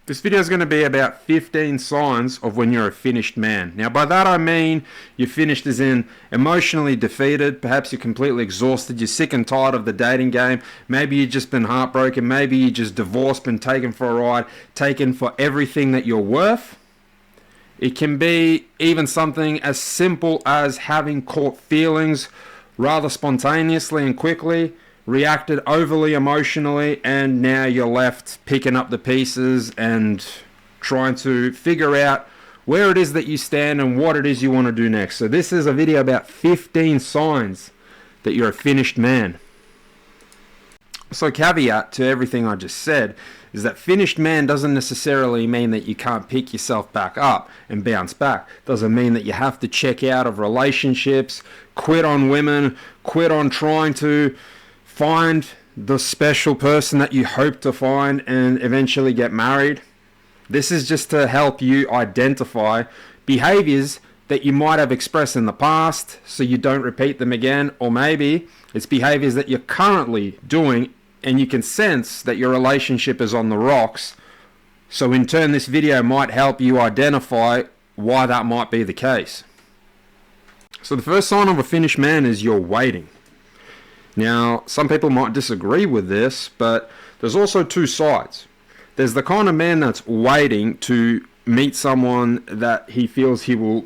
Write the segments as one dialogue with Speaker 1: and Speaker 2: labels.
Speaker 1: This video is going to be about 15 signs of when you're a finished man. Now by that I mean you're finished as in emotionally defeated, perhaps you're completely exhausted, you're sick and tired of the dating game, maybe you've just been heartbroken, maybe you just divorced, been taken for a ride, taken for everything that you're worth. It can be even something as simple as having caught feelings rather spontaneously and quickly, reacted overly emotionally, and now you're left picking up the pieces and trying to figure out where it is that you stand and what it is you want to do next. So this is a video about 15 signs that you're a finished man. So caveat to everything I just said is that finished man doesn't necessarily mean that you can't pick yourself back up and bounce back. Doesn't mean that you have to check out of relationships, quit on women, quit on trying to find the special person that you hope to find and eventually get married. This is just to help you identify behaviors that you might have expressed in the past so you don't repeat them again, or maybe it's behaviors that you're currently doing and you can sense that your relationship is on the rocks. So in turn, this video might help you identify why that might be the case. So the first sign of a finished man is you're waiting. Now, some people might disagree with this, but there's also two sides. There's the kind of man that's waiting to meet someone that he feels he will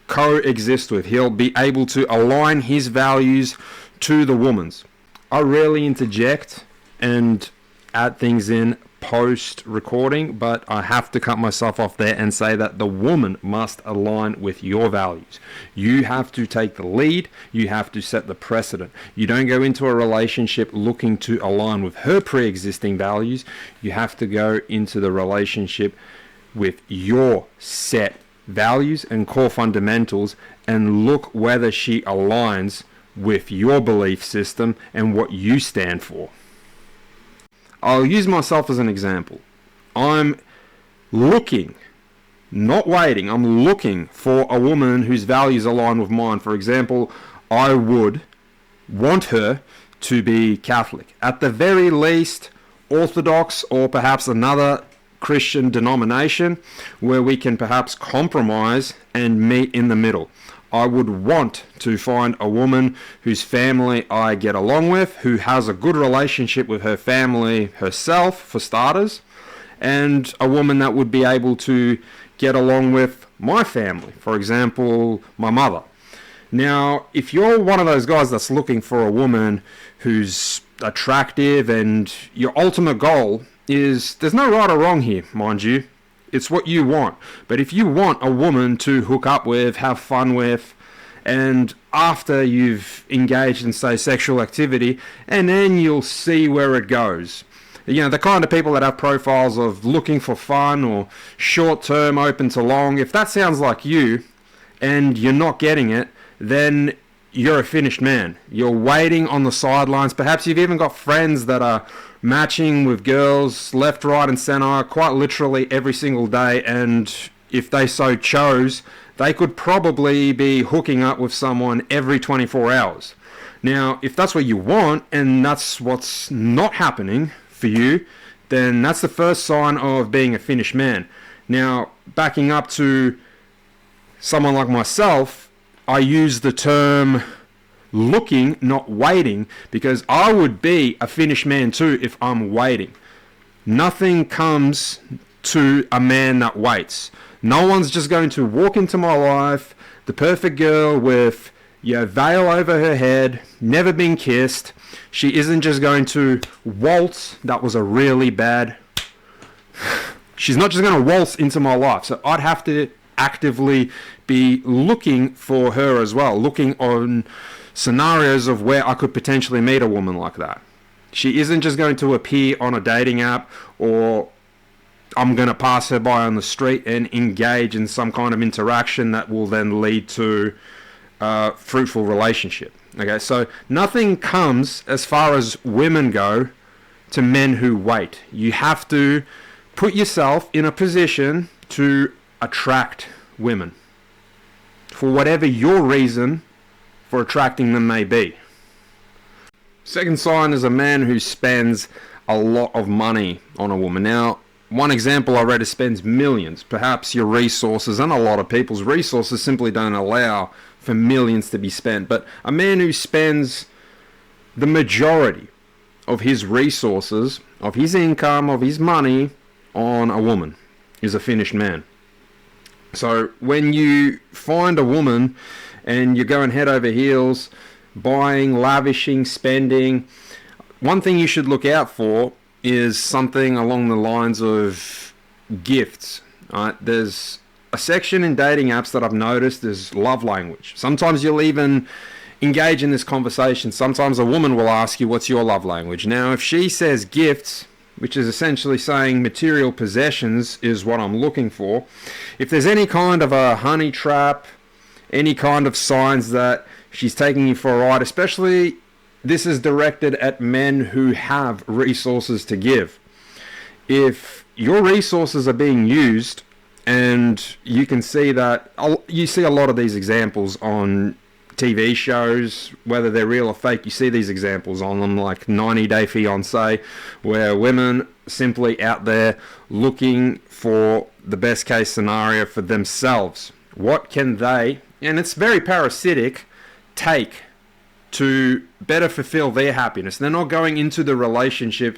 Speaker 1: coexist with. He'll be able to align his values to the woman's. I rarely interject and add things in post-recording, but I have to cut myself off there and say that the woman must align with your values. You have to take the lead. You have to set the precedent. You don't go into a relationship looking to align with her pre-existing values. You have to go into the relationship with your set values and core fundamentals and look whether she aligns with your belief system and what you stand for. I'll use myself as an example. I'm looking, not waiting, I'm looking for a woman whose values align with mine. For example, I would want her to be Catholic. At the very least, Orthodox or perhaps another Christian denomination where we can perhaps compromise and meet in the middle. I would want to find a woman whose family I get along with, who has a good relationship with her family herself, for starters, and a woman that would be able to get along with my family, for example, my mother. Now, if you're one of those guys that's looking for a woman who's attractive and your ultimate goal is, there's no right or wrong here, mind you. It's what you want. But if you want a woman to hook up with, have fun with, and after you've engaged in, say, sexual activity, and then you'll see where it goes. You know, the kind of people that have profiles of looking for fun or short-term, open to long, if that sounds like you, and you're not getting it, then you're a finished man. You're waiting on the sidelines. Perhaps you've even got friends that are matching with girls left, right and center quite literally every single day, and if they so chose, they could probably be hooking up with someone every 24 hours. Now, if that's what you want and that's what's not happening for you, then that's the first sign of being a finished man. Now, backing up to someone like myself, I use the term looking, not waiting, because I would be a finished man too if I'm waiting. Nothing comes to a man that waits. No one's just going to walk into my life, the perfect girl with veil over her head, never been kissed. She isn't just going to waltz. That was a really bad. She's not just going to waltz into my life. So I'd have to actively be looking for her as well, looking on scenarios of where I could potentially meet a woman like that. She isn't just going to appear on a dating app, or I'm going to pass her by on the street and engage in some kind of interaction that will then lead to a fruitful relationship. Okay, so nothing comes, as far as women go, to men who wait. You have to put yourself in a position to attract women for whatever your reason for attracting them may be. Second sign is a man who spends a lot of money on a woman. Now, one example I read is spends millions. Perhaps your resources, and a lot of people's resources, simply don't allow for millions to be spent. But a man who spends the majority of his resources, of his income, of his money on a woman is a finished man. So when you find a woman and you're going head over heels, buying, lavishing, spending, one thing you should look out for is something along the lines of gifts. Right? There's a section in dating apps that I've noticed is love language. Sometimes you'll even engage in this conversation. Sometimes a woman will ask you, what's your love language? Now, if she says gifts, which is essentially saying material possessions is what I'm looking for, if there's any kind of a honey trap, any kind of signs that she's taking you for a ride, especially this is directed at men who have resources to give. If your resources are being used, and you can see that, you see a lot of these examples on TV shows, whether they're real or fake, you see these examples on them, like 90 Day Fiancé, where women simply out there looking for the best case scenario for themselves. What can they, and it's very parasitic, take to better fulfill their happiness? They're not going into the relationship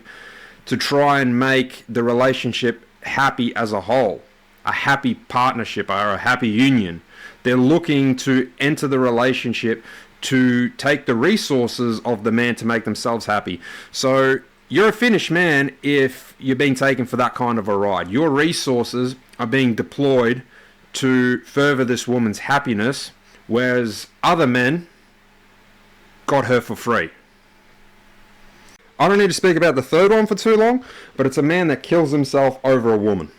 Speaker 1: to try and make the relationship happy as a whole, a happy partnership or a happy union. They're looking to enter the relationship to take the resources of the man to make themselves happy. So you're a finished man if you're being taken for that kind of a ride. Your resources are being deployed to further this woman's happiness, whereas other men got her for free. I don't need to speak about the third one for too long, but it's a man that kills himself over a woman.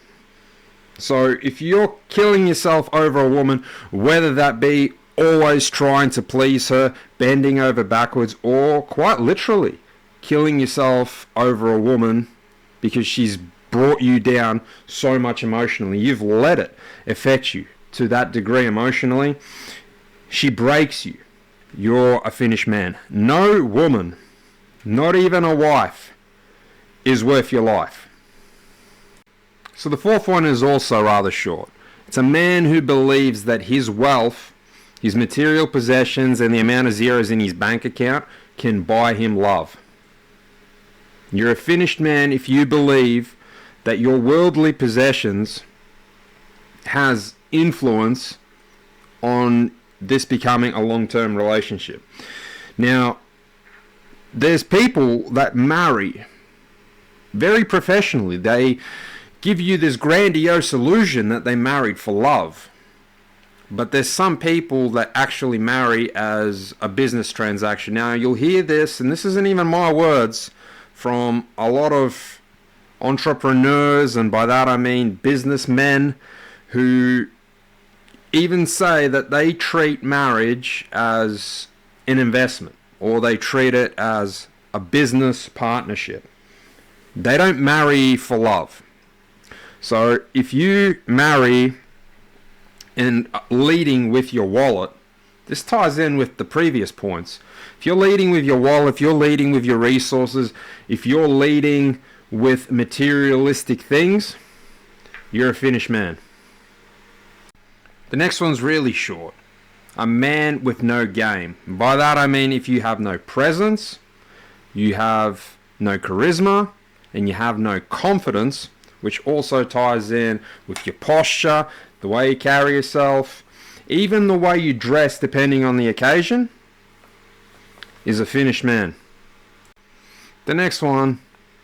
Speaker 1: So if you're killing yourself over a woman, whether that be always trying to please her, bending over backwards, or quite literally killing yourself over a woman because she's brought you down so much emotionally, you've let it affect you to that degree emotionally, she breaks you, you're a finished man. No woman, not even a wife, is worth your life. So the fourth one is also rather short. It's a man who believes that his wealth, his material possessions, and the amount of zeros in his bank account can buy him love. You're a finished man if you believe that your worldly possessions has influence on this becoming a long-term relationship. Now, there's people that marry very professionally. They give you this grandiose illusion that they married for love. But there's some people that actually marry as a business transaction. Now, you'll hear this, and this isn't even my words, from a lot of entrepreneurs, and by that I mean businessmen, who even say that they treat marriage as an investment, or they treat it as a business partnership. They don't marry for love. So if you marry and leading with your wallet, this ties in with the previous points. If you're leading with your wallet, if you're leading with your resources, if you're leading with materialistic things, you're a finished man. The next one's really short. A man with no game. By that I mean if you have no presence, you have no charisma, and you have no confidence, which also ties in with your posture, the way you carry yourself, even the way you dress depending on the occasion, is a finished man. The next one,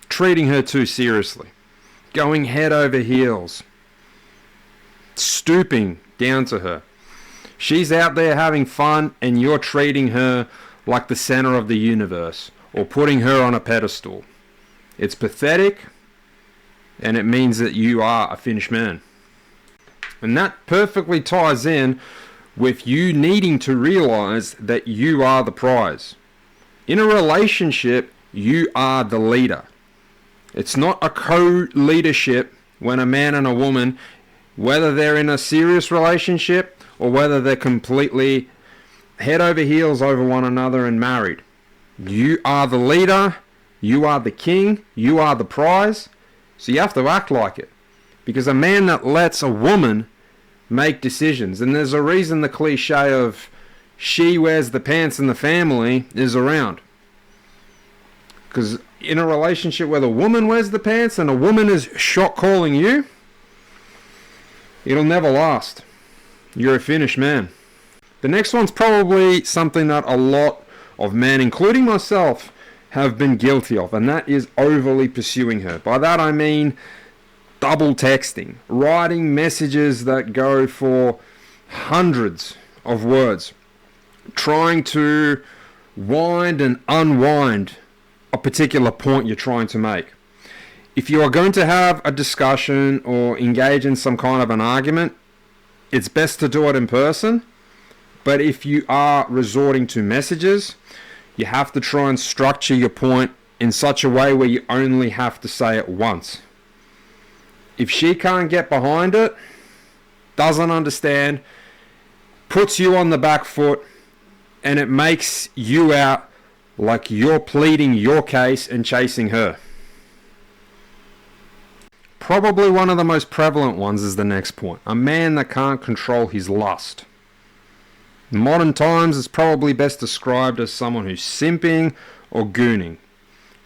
Speaker 1: treating her too seriously. Going head over heels. Stooping down to her. She's out there having fun and you're treating her like the center of the universe, or putting her on a pedestal. It's pathetic, and it means that you are a finished man. And that perfectly ties in with you needing to realize that you are the prize. In a relationship, you are the leader. It's not a co-leadership when a man and a woman, whether they're in a serious relationship or whether they're completely head over heels over one another and married. You are the leader, you are the king, you are the prize, So you have to act like it. Because a man that lets a woman make decisions, and there's a reason the cliche of she wears the pants in the family is around. Because in a relationship where the woman wears the pants and a woman is shot calling you, it'll never last. You're a finished man. The next one's probably something that a lot of men, including myself, have been guilty of, and that is overly pursuing her. By that I mean double texting, writing messages that go for hundreds of words, trying to wind and unwind a particular point you're trying to make. If you are going to have a discussion or engage in some kind of an argument, it's best to do it in person. But if you are resorting to messages, you have to try and structure your point in such a way where you only have to say it once. If she can't get behind it, doesn't understand, puts you on the back foot, and it makes you out like you're pleading your case and chasing her. Probably one of the most prevalent ones is the next point. A man that can't control his lust. In modern times, it's probably best described as someone who's simping or gooning.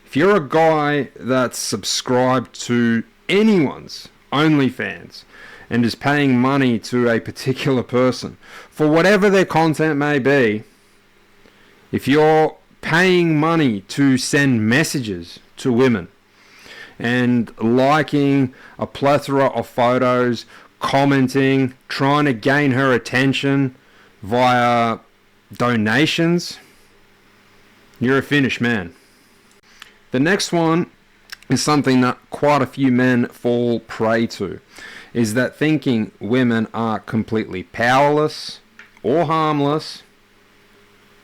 Speaker 1: If you're a guy that's subscribed to anyone's OnlyFans and is paying money to a particular person for whatever their content may be, if you're paying money to send messages to women and liking a plethora of photos, commenting, trying to gain her attention via donations, you're a finished man. The next one is something that quite a few men fall prey to, is that thinking women are completely powerless or harmless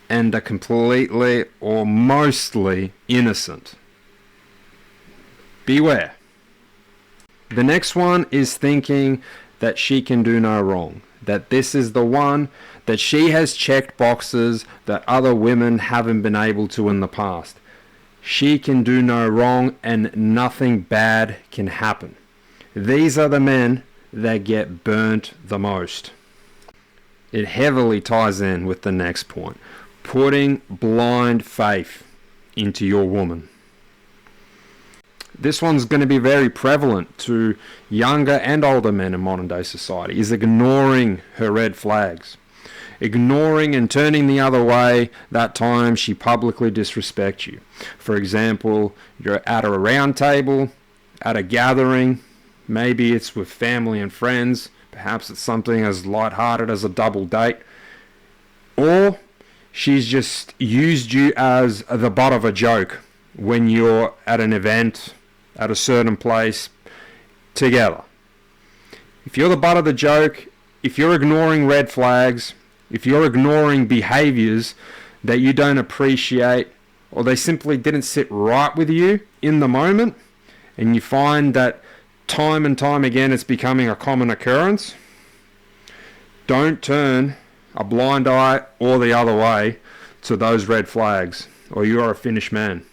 Speaker 1: and are completely or mostly innocent. Beware. The next one is thinking that she can do no wrong, that this is the one, that she has checked boxes that other women haven't been able to in the past. She can do no wrong and nothing bad can happen. These are the men that get burnt the most. It heavily ties in with the next point, putting blind faith into your woman. This one's going to be very prevalent to younger and older men in modern day society, is ignoring her red flags. Ignoring and turning the other way that time she publicly disrespects you. For example, you're at a round table, at a gathering, maybe it's with family and friends, perhaps it's something as lighthearted as a double date, or she's just used you as the butt of a joke when you're at an event, at a certain place, together. If you're the butt of the joke, if you're ignoring red flags, if you're ignoring behaviors that you don't appreciate or they simply didn't sit right with you in the moment, and you find that time and time again it's becoming a common occurrence, don't turn a blind eye or the other way to those red flags, or you are a finished man.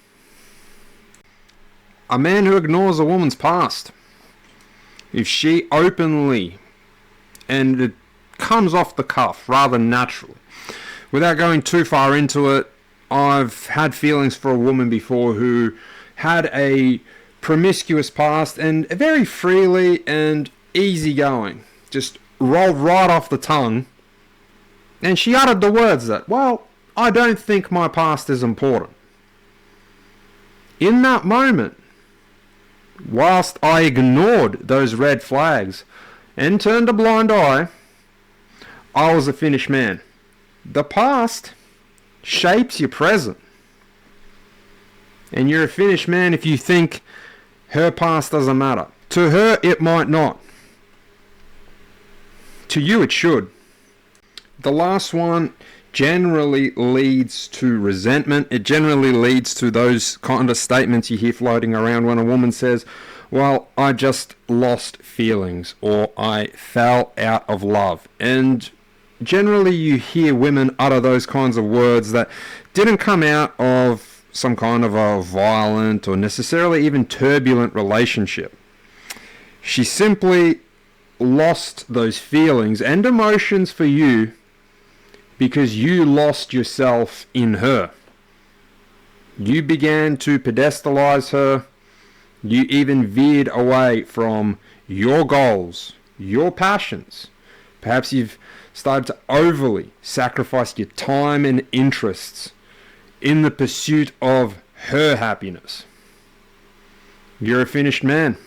Speaker 1: A man who ignores a woman's past. If she openly, and it comes off the cuff rather naturally, without going too far into it, I've had feelings for a woman before who had a promiscuous past and very freely and easygoing, just rolled right off the tongue, and she uttered the words that, well, I don't think my past is important. In that moment, whilst I ignored those red flags and turned a blind eye, I was a finished man. The past shapes your present. And you're a finished man if you think her past doesn't matter. To her, it might not. To you, it should. The last one generally leads to resentment. It generally leads to those kind of statements you hear floating around when a woman says, well, I just lost feelings, or I fell out of love. And generally you hear women utter those kinds of words that didn't come out of some kind of a violent or necessarily even turbulent relationship. She simply lost those feelings and emotions for you because you lost yourself in her. You began to pedestalize her. You even veered away from your goals, your passions. Perhaps you've started to overly sacrifice your time and interests in the pursuit of her happiness. You're a finished man.